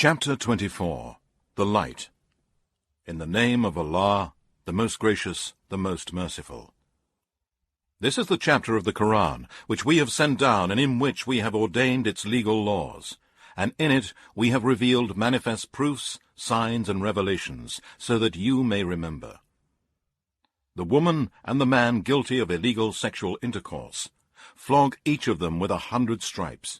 Chapter 24. The Light. In the name of Allah, the most gracious, the most merciful. This is the chapter of the Qur'an, which we have sent down and in which we have ordained its legal laws. And in it we have revealed manifest proofs, signs and revelations, so that you may remember. The woman and the man guilty of illegal sexual intercourse, flog each of them with 100 stripes.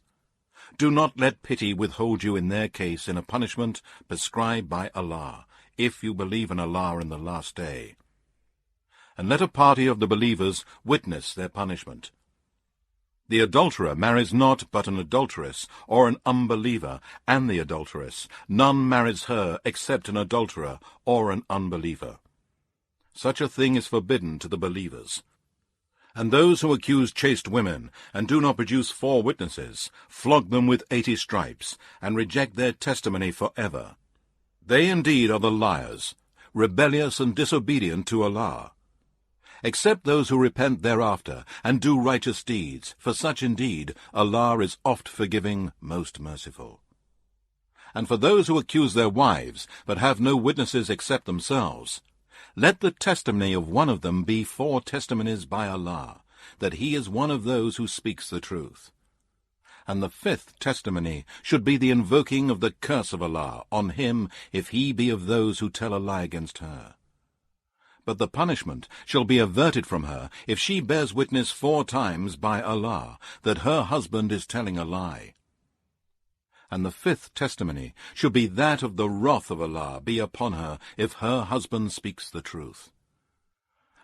Do not let pity withhold you in their case in a punishment prescribed by Allah, if you believe in Allah in the last day. And let a party of the believers witness their punishment. The adulterer marries not but an adulteress or an unbeliever, and the adulteress. None marries her except an adulterer or an unbeliever. Such a thing is forbidden to the believers. And those who accuse chaste women, and do not produce 4 witnesses, flog them with 80 stripes, and reject their testimony forever. They indeed are the liars, rebellious and disobedient to Allah. Except those who repent thereafter, and do righteous deeds, for such indeed Allah is oft forgiving, most merciful. And for those who accuse their wives, but have no witnesses except themselves, let the testimony of one of them be 4 testimonies by Allah, that he is one of those who speaks the truth. And the 5th testimony should be the invoking of the curse of Allah on him, if he be of those who tell a lie against her. But the punishment shall be averted from her if she bears witness 4 times by Allah that her husband is telling a lie. And the 5th testimony should be that of the wrath of Allah be upon her if her husband speaks the truth.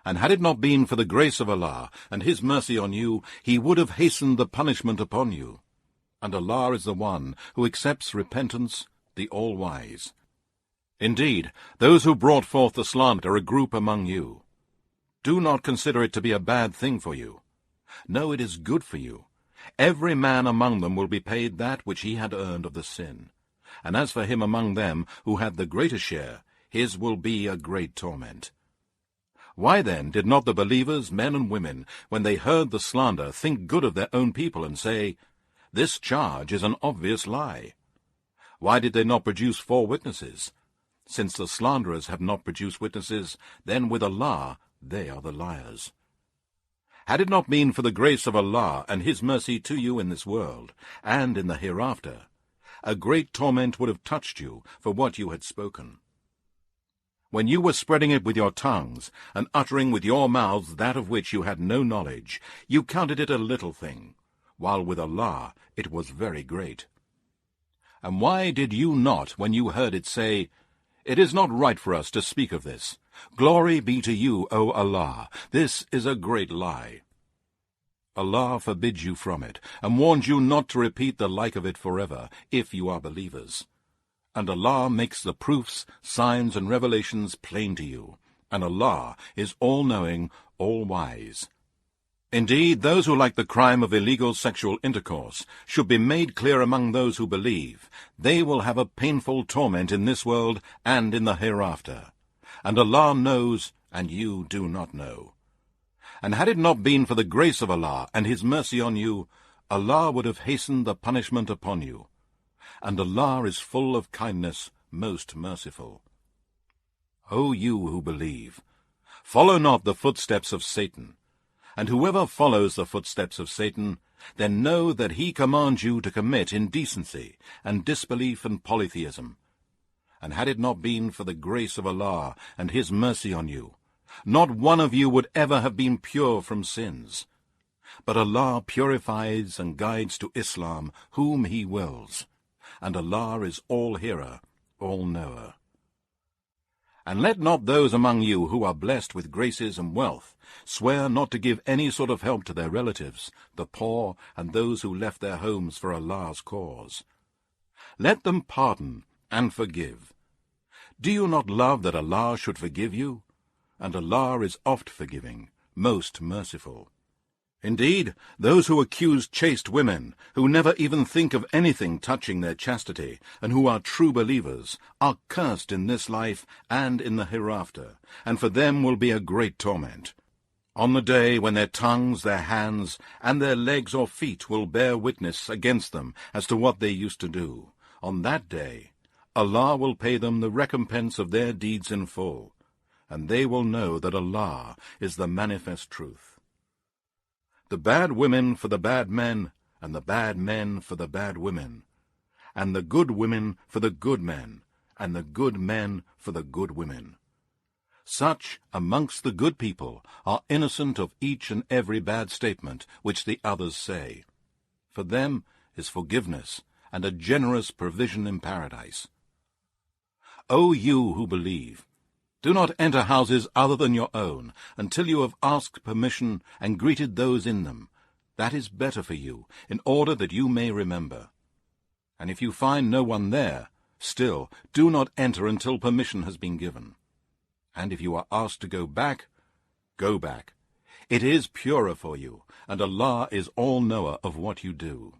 And had it not been for the grace of Allah and his mercy on you, he would have hastened the punishment upon you. And Allah is the one who accepts repentance, the All-Wise. Indeed, those who brought forth the slander are a group among you. Do not consider it to be a bad thing for you. No, it is good for you. Every man among them will be paid that which he had earned of the sin. And as for him among them who had the greater share, his will be a great torment. Why then did not the believers, men and women, when they heard the slander, think good of their own people and say, "This charge is an obvious lie"? Why did they not produce 4 witnesses? Since the slanderers have not produced witnesses, then with Allah they are the liars. Had it not been for the grace of Allah and his mercy to you in this world, and in the hereafter, a great torment would have touched you for what you had spoken. When you were spreading it with your tongues, and uttering with your mouths that of which you had no knowledge, you counted it a little thing, while with Allah it was very great. And why did you not, when you heard it, say, "It is not right for us to speak of this. Glory be to you, O Allah. This is a great lie"? Allah forbids you from it, and warns you not to repeat the like of it forever, if you are believers. And Allah makes the proofs, signs, and revelations plain to you, and Allah is all-knowing, all-wise. Indeed, those who like the crime of illegal sexual intercourse should be made clear among those who believe. They will have a painful torment in this world and in the hereafter. And Allah knows, and you do not know. And had it not been for the grace of Allah and his mercy on you, Allah would have hastened the punishment upon you. And Allah is full of kindness, most merciful. O you who believe, follow not the footsteps of Satan. And whoever follows the footsteps of Satan, then know that he commands you to commit indecency and disbelief and polytheism. And had it not been for the grace of Allah and his mercy on you, not one of you would ever have been pure from sins. But Allah purifies and guides to Islam whom he wills, and Allah is all-hearer, all-knower. And let not those among you who are blessed with graces and wealth swear not to give any sort of help to their relatives, the poor, and those who left their homes for Allah's cause. Let them pardon and forgive. Do you not love that Allah should forgive you? And Allah is oft forgiving, most merciful. Indeed, those who accuse chaste women, who never even think of anything touching their chastity, and who are true believers, are cursed in this life and in the hereafter, and for them will be a great torment. On the day when their tongues, their hands, and their legs or feet will bear witness against them as to what they used to do, on that day Allah will pay them the recompense of their deeds in full, and they will know that Allah is the manifest truth. The bad women for the bad men, and the bad men for the bad women, and the good women for the good men, and the good men for the good women. Such amongst the good people are innocent of each and every bad statement which the others say. For them is forgiveness and a generous provision in paradise. O you who believe, do not enter houses other than your own until you have asked permission and greeted those in them. That is better for you, in order that you may remember. And if you find no one there, still do not enter until permission has been given. And if you are asked to go back, go back. It is purer for you, and Allah is all-knower of what you do.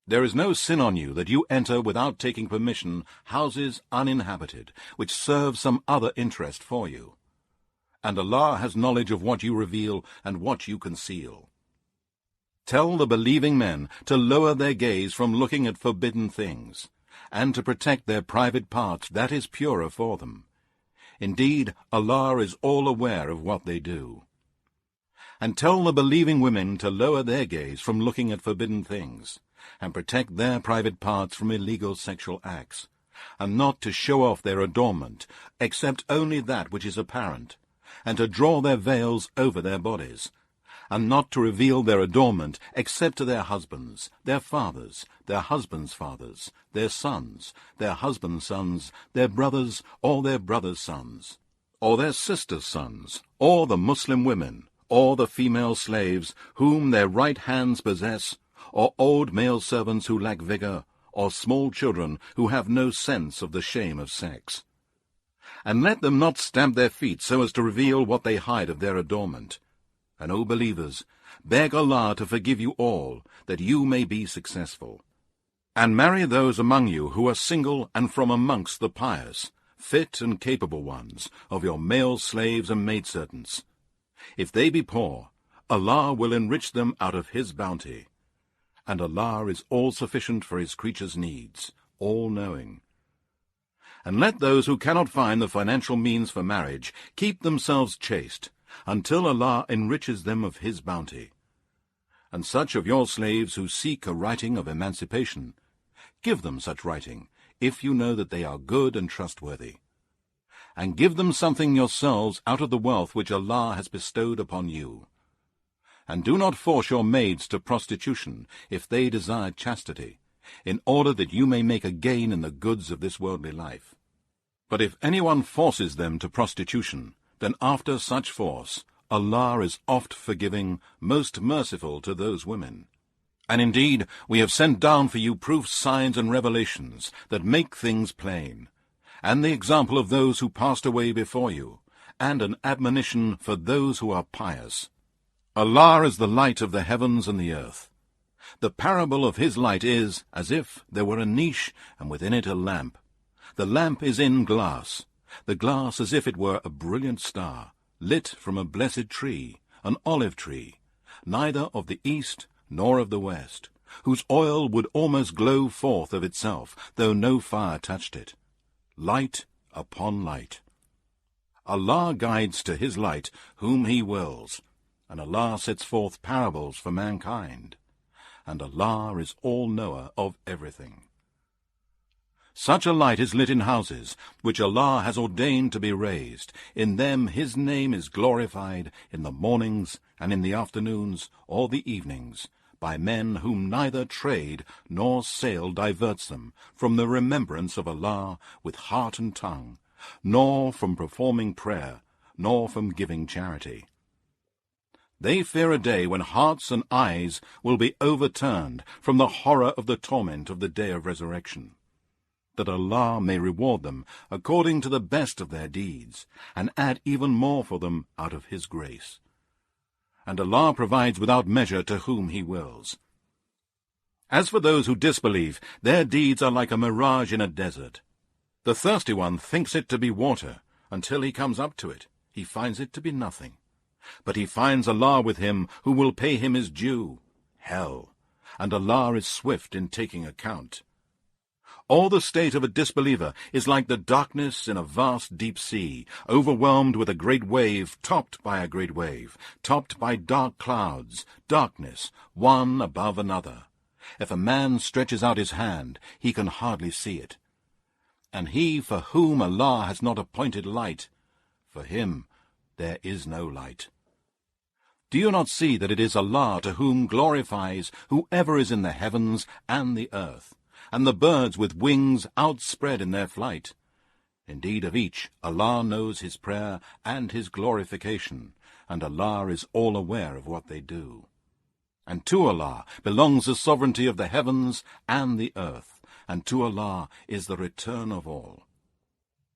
There is no sin on you that you enter without taking permission houses uninhabited, which serve some other interest for you. And Allah has knowledge of what you reveal and what you conceal. Tell the believing men to lower their gaze from looking at forbidden things, and to protect their private parts. That is purer for them. Indeed, Allah is all aware of what they do. And tell the believing women to lower their gaze from looking at forbidden things, and protect their private parts from illegal sexual acts, and not to show off their adornment, except only that which is apparent, and to draw their veils over their bodies, and not to reveal their adornment except to their husbands, their fathers, their husbands' fathers, their sons, their husbands' sons, their brothers, or their brothers' sons, or their sisters' sons, or the Muslim women, or the female slaves whom their right hands possess, or old male servants who lack vigor, or small children who have no sense of the shame of sex. And let them not stamp their feet so as to reveal what they hide of their adornment. And, O believers, beg Allah to forgive you all, that you may be successful. And marry those among you who are single and from amongst the pious, fit and capable ones, of your male slaves and maidservants. If they be poor, Allah will enrich them out of His bounty. And Allah is all-sufficient for His creatures' needs, all-knowing. And let those who cannot find the financial means for marriage keep themselves chaste, until Allah enriches them of His bounty. And such of your slaves who seek a writing of emancipation, give them such writing, if you know that they are good and trustworthy. And give them something yourselves out of the wealth which Allah has bestowed upon you. And do not force your maids to prostitution, if they desire chastity, in order that you may make a gain in the goods of this worldly life. But if anyone forces them to prostitution, then after such force, Allah is oft forgiving, most merciful to those women. And indeed, we have sent down for you proofs, signs, and revelations that make things plain, and the example of those who passed away before you, and an admonition for those who are pious. Allah is the light of the heavens and the earth. The parable of His light is as if there were a niche, and within it a lamp. The lamp is in glass, the glass as if it were a brilliant star, lit from a blessed tree, an olive tree, neither of the east nor of the west, whose oil would almost glow forth of itself, though no fire touched it. Light upon light. Allah guides to His light whom He wills, and Allah sets forth parables for mankind, and Allah is all-knower of everything. Such a light is lit in houses, which Allah has ordained to be raised. In them His name is glorified in the mornings and in the afternoons or the evenings, by men whom neither trade nor sale diverts them from the remembrance of Allah with heart and tongue, nor from performing prayer, nor from giving charity. They fear a day when hearts and eyes will be overturned from the horror of the torment of the day of resurrection, that Allah may reward them according to the best of their deeds, and add even more for them out of His grace. And Allah provides without measure to whom He wills. As for those who disbelieve, their deeds are like a mirage in a desert. The thirsty one thinks it to be water, until he comes up to it. He finds it to be nothing. But he finds Allah with him who will pay him his due, hell, and Allah is swift in taking account. Or the state of a disbeliever is like the darkness in a vast deep sea, overwhelmed with a great wave, topped by a great wave, topped by dark clouds, darkness, one above another. If a man stretches out his hand, he can hardly see it. And he for whom Allah has not appointed light, for him there is no light. Do you not see that it is Allah to whom glorifies whoever is in the heavens and the earth, and the birds with wings outspread in their flight? Indeed, of each Allah knows his prayer and his glorification, and Allah is all aware of what they do. And to Allah belongs the sovereignty of the heavens and the earth, and to Allah is the return of all.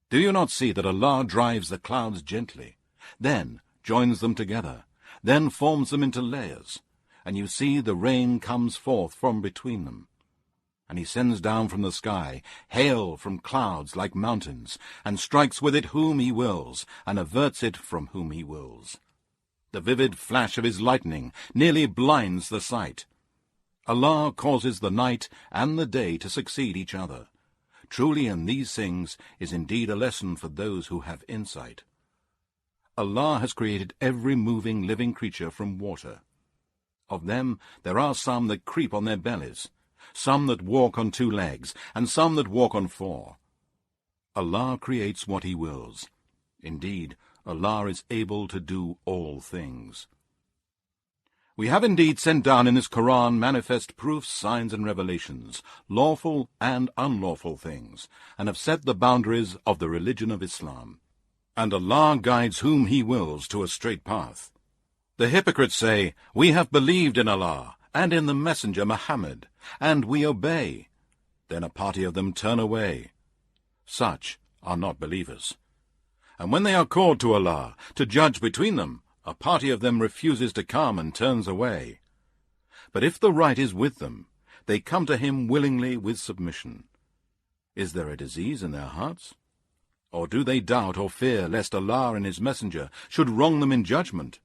Do you not see that Allah drives the clouds gently, then joins them together, then forms them into layers, and you see the rain comes forth from between them? And he sends down from the sky hail from clouds like mountains, and strikes with it whom he wills, and averts it from whom he wills. The vivid flash of his lightning nearly blinds the sight. Allah causes the night and the day to succeed each other. Truly in these things is indeed a lesson for those who have insight. Allah has created every moving living creature from water. Of them there are some that creep on their bellies, some that walk on 2 legs, and some that walk on 4. Allah creates what he wills. Indeed, Allah is able to do all things. We have indeed sent down in this Qur'an manifest proofs, signs, and revelations, lawful and unlawful things, and have set the boundaries of the religion of Islam. And Allah guides whom he wills to a straight path. The hypocrites say, "We have believed in Allah, and in the messenger Muhammad, and we obey." Then a party of them turn away. Such are not believers. And when they are called to Allah to judge between them, a party of them refuses to come and turns away. But if the right is with them, they come to him willingly with submission. Is there a disease in their hearts? Or do they doubt or fear lest Allah and his messenger should wrong them in judgment?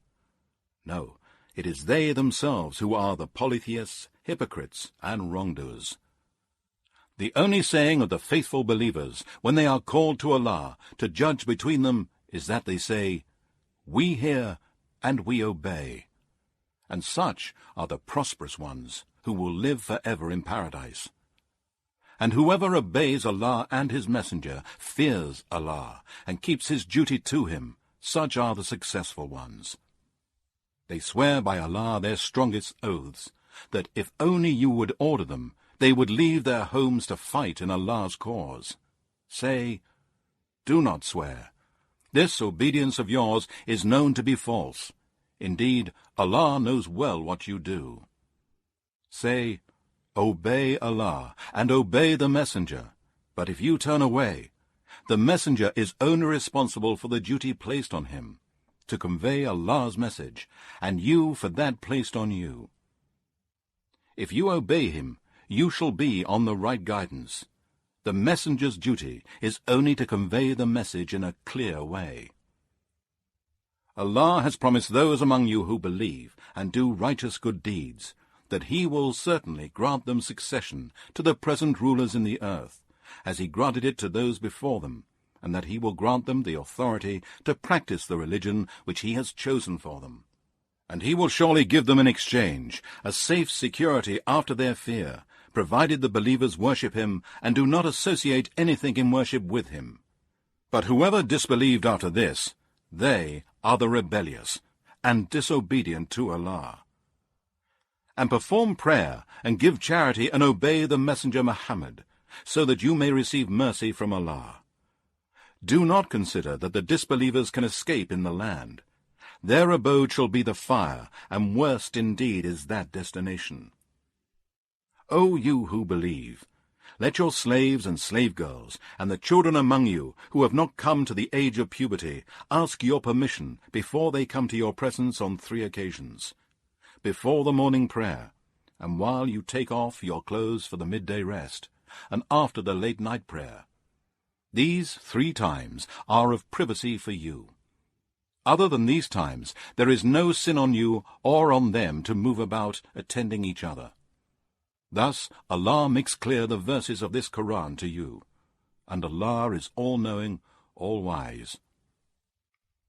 No, it is they themselves who are the polytheists, hypocrites, and wrongdoers. The only saying of the faithful believers when they are called to Allah to judge between them is that they say, "We hear and we obey." And such are the prosperous ones who will live forever in paradise. And whoever obeys Allah and his messenger fears Allah and keeps his duty to him, such are the successful ones. They swear by Allah their strongest oaths, that if only you would order them, they would leave their homes to fight in Allah's cause. Say, do not swear. This obedience of yours is known to be false. Indeed, Allah knows well what you do. Say, obey Allah and obey the messenger. But if you turn away, the messenger is only responsible for the duty placed on him, to convey Allah's message, and you for that placed on you. If you obey him, you shall be on the right guidance. The messenger's duty is only to convey the message in a clear way. Allah has promised those among you who believe and do righteous good deeds that he will certainly grant them succession to the present rulers in the earth, as he granted it to those before them, and that he will grant them the authority to practice the religion which he has chosen for them. And he will surely give them in exchange a safe security after their fear, provided the believers worship him and do not associate anything in worship with him. But whoever disbelieved after this, they are the rebellious and disobedient to Allah. And perform prayer and give charity and obey the messenger Muhammad, so that you may receive mercy from Allah. Do not consider that the disbelievers can escape in the land. Their abode shall be the fire, and worst indeed is that destination. O you who believe, let your slaves and slave girls, and the children among you who have not come to the age of puberty, ask your permission before they come to your presence on 3 occasions. Before the morning prayer, and while you take off your clothes for the midday rest, and after the late night prayer. These 3 times are of privacy for you. Other than these times, there is no sin on you or on them to move about attending each other. Thus Allah makes clear the verses of this Qur'an to you, and Allah is all-knowing, all-wise.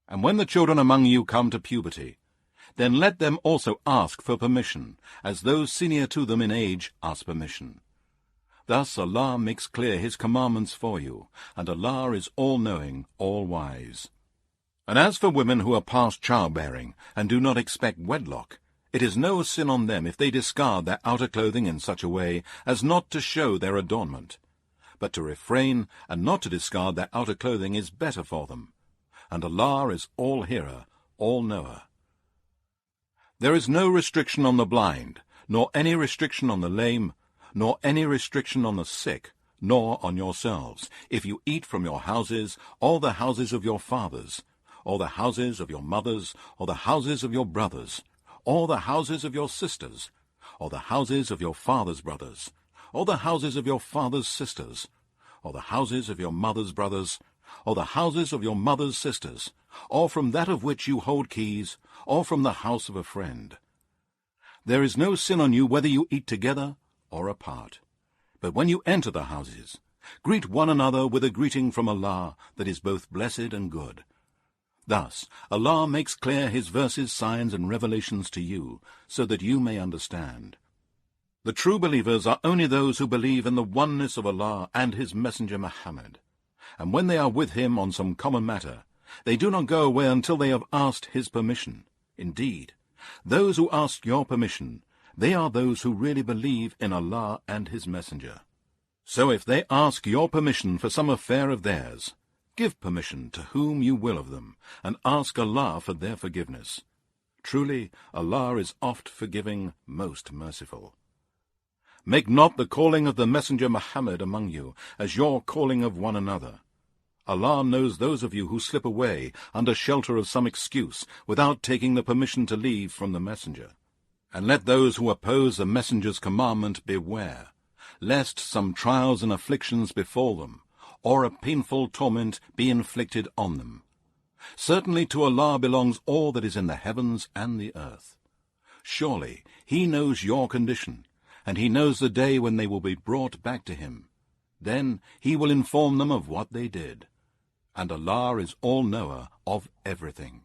And when the children among you come to puberty, then let them also ask for permission, as those senior to them in age ask permission. Thus Allah makes clear His commandments for you, and Allah is all-knowing, all-wise. And as for women who are past childbearing, and do not expect wedlock, it is no sin on them if they discard their outer clothing in such a way as not to show their adornment. But to refrain and not to discard their outer clothing is better for them. And Allah is all-hearer, all-knower. There is no restriction on the blind, nor any restriction on the lame, nor any restriction on the sick, nor on yourselves, if you eat from your houses, or the houses of your fathers, or the houses of your mothers, or the houses of your brothers, or the houses of your sisters, or the houses of your father's brothers, or the houses of your father's sisters, or the houses of your mother's brothers, or the houses of your mother's sisters, or from that of which you hold keys, or from the house of a friend. There is no sin on you whether you eat together or apart. But when you enter the houses, greet one another with a greeting from Allah that is both blessed and good. Thus Allah makes clear His verses, signs, and revelations to you, so that you may understand. The true believers are only those who believe in the oneness of Allah and His Messenger Muhammad. And when they are with him on some common matter, they do not go away until they have asked his permission. Indeed, those who ask your permission, they are those who really believe in Allah and His Messenger. So if they ask your permission for some affair of theirs, give permission to whom you will of them, and ask Allah for their forgiveness. Truly, Allah is oft forgiving, most merciful. Make not the calling of the Messenger Muhammad among you as your calling of one another. Allah knows those of you who slip away under shelter of some excuse without taking the permission to leave from the Messenger. And let those who oppose the Messenger's commandment beware, lest some trials and afflictions befall them, or a painful torment be inflicted on them. Certainly to Allah belongs all that is in the heavens and the earth. Surely He knows your condition, and He knows the day when they will be brought back to Him. Then He will inform them of what they did. And Allah is all-knower of everything.